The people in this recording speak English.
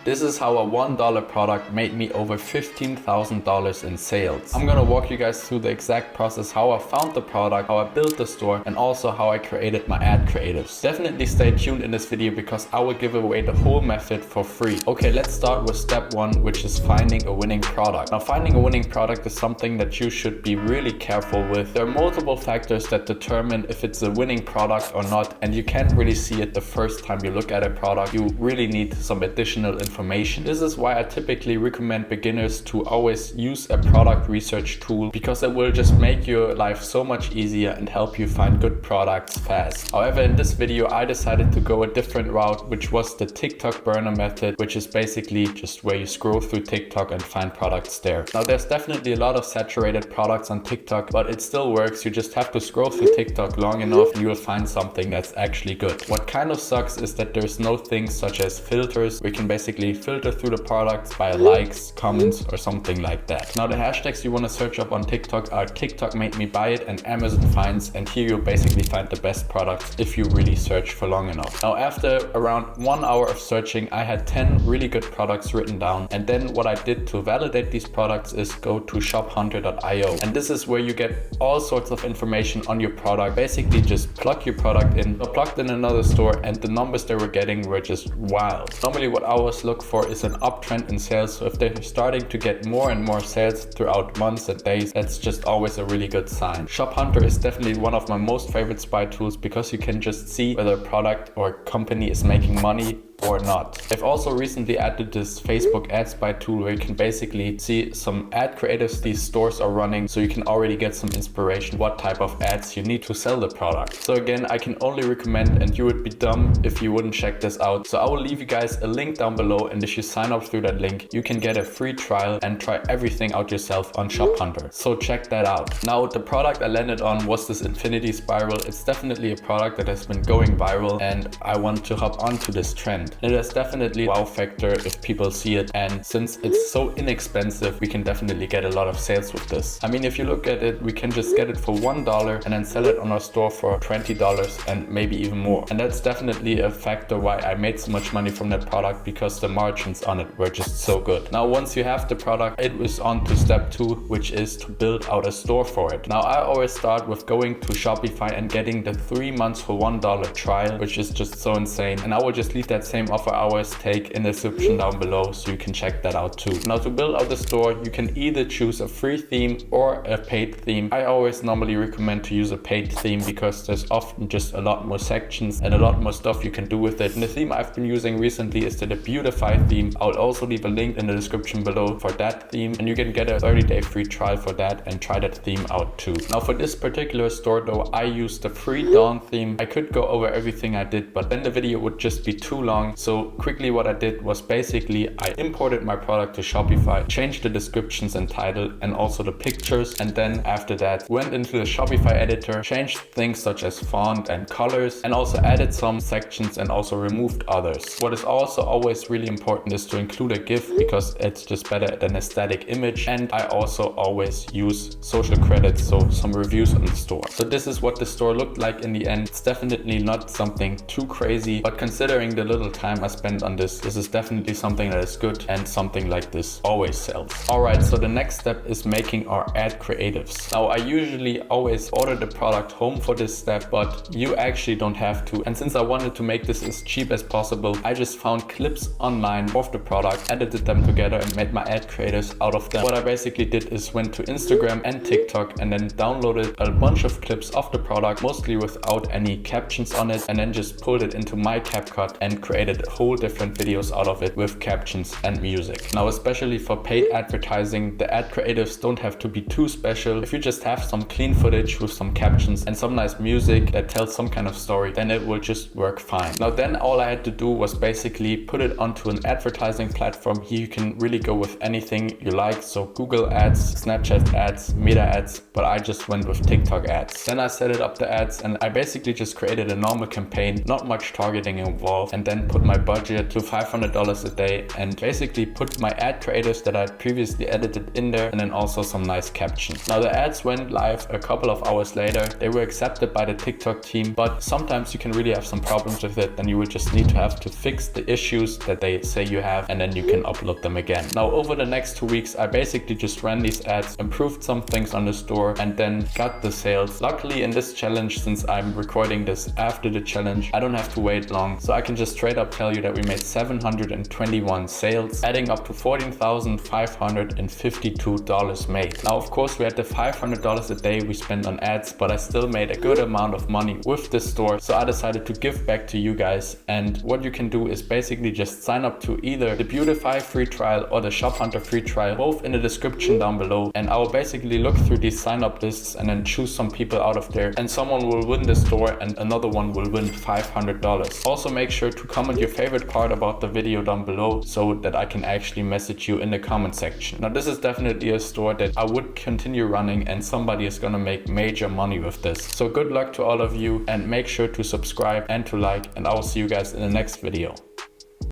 This is how a $1 product made me over $15,000 in sales. I'm gonna walk you guys through the exact process, how I found the product, how I built the store, and also how I created my ad creatives. Definitely stay tuned in this video because I will give away the whole method for free. Okay, let's start with step 1, which is finding a winning product. Now, finding a winning product is something that you should be really careful with. There are multiple factors that determine if it's a winning product or not, and you can't really see it the first time you look at a product. You really need some additional information. This is why I typically recommend beginners to always use a product research tool, because it will just make your life so much easier and help you find good products fast. However, in this video, I decided to go a different route, which was the TikTok burner method, which is basically just where you scroll through TikTok and find products there. Now, there's definitely a lot of saturated products on TikTok, but it still works. You just have to scroll through TikTok long enough and you will find something that's actually good. What kind of sucks is that there's no things such as filters. We can basically filter through the products by likes, comments, or something like that. Now, the hashtags you want to search up on TikTok are TikTok made me buy it and Amazon finds, and here you'll basically find the best products if you really search for long enough. Now, after around 1 hour of searching, I had 10 really good products written down, and then what I did to validate these products is go to shophunter.io, and this is where you get all sorts of information on your product. Basically just plug your product in. I plugged in another store and the numbers they were getting were just wild. Normally what I always look for is an uptrend in sales, so if they're starting to get more and more sales throughout months and days, that's just always a really good sign. ShopHunter is definitely one of my most favorite spy tools because you can just see whether a product or company is making money or not. I've also recently added this Facebook ad spy tool where you can basically see some ad creatives these stores are running, so you can already get some inspiration what type of ads you need to sell the product. So again, I can only recommend, and you would be dumb if you wouldn't check this out. So I will leave you guys a link down below, and if you sign up through that link, you can get a free trial and try everything out yourself on ShopHunter. So check that out. Now, the product I landed on was this infinity spiral. It's definitely a product that has been going viral, and I want to hop onto this trend. It has definitely wow factor if people see it, and since it's so inexpensive, we can definitely get a lot of sales with this. I mean, if you look at it, we can just get it for $1 and then sell it on our store for $20 and maybe even more. And that's definitely a factor why I made so much money from that product, because the margins on it were just so good. Now, once you have the product, it was on to step 2, which is to build out a store for it. Now, I always start with going to Shopify and getting the 3 months for $1 trial, which is just so insane. And I will just leave that same offer hours take in the description down below, so you can check that out too. Now, to build out the store, you can either choose a free theme or a paid theme. I always normally recommend to use a paid theme because there's often just a lot more sections and a lot more stuff you can do with it. And the theme I've been using recently is the Beautify theme. I'll also leave a link in the description below for that theme, and you can get a 30-day free trial for that and try that theme out too. Now, for this particular store though, I used the free Dawn theme. I could go over everything I did, but then the video would just be too long. So quickly what I did was basically I imported my product to Shopify, changed the descriptions and title and also the pictures, and then after that went into the Shopify editor, changed things such as font and colors, and also added some sections and also removed others. What is also always really important is to include a GIF, because it's just better than a static image, and I also always use social credits, so some reviews on the store. So this is what the store looked like in the end. It's definitely not something too crazy, but considering the little time I spent on this is definitely something that is good, and something like this always sells. Alright, so the next step is making our ad creatives. Now, I usually always order the product home for this step, but you actually don't have to. And since I wanted to make this as cheap as possible, I just found clips online of the product, edited them together and made my ad creatives out of them. What I basically did is went to Instagram and TikTok and then downloaded a bunch of clips of the product, mostly without any captions on it, and then just pulled it into my CapCut and created a whole different videos out of it with captions and music. Now, especially for paid advertising, the ad creatives don't have to be too special. If you just have some clean footage with some captions and some nice music that tells some kind of story, then it will just work fine. Now, then all I had to do was basically put it onto an advertising platform. Here you can really go with anything you like, so Google ads, Snapchat ads, Meta ads, but I just went with TikTok ads. Then I set it up the ads, and I basically just created a normal campaign, not much targeting involved, and then put my budget to $500 a day and basically put my ad creatives that I previously edited in there, and then also some nice captions. Now the ads went live a couple of hours later. They were accepted by the TikTok team, but sometimes you can really have some problems with it, and you will just need to have to fix the issues that they say you have, and then you can upload them again. Now over the next 2 weeks, I basically just ran these ads, improved some things on the store, and then got the sales. Luckily in this challenge, since I'm recording this after the challenge, I don't have to wait long, so I can just straight up tell you that we made 721 sales, adding up to $14,552 made. Now of course we had the $500 a day we spent on ads, but I still made a good amount of money with this store, so I decided to give back to you guys. And what you can do is basically just sign up to either the Beautify free trial or the Shop Hunter free trial, both in the description down below, and I will basically look through these sign up lists and then choose some people out of there, and someone will win the store and another one will win $500. Also make sure to comment your favorite part about the video down below so that I can actually message you in the comment section. Now this is definitely a store that I would continue running, and somebody is gonna make major money with this. So good luck to all of you, and make sure to subscribe and to like, and I will see you guys in the next video.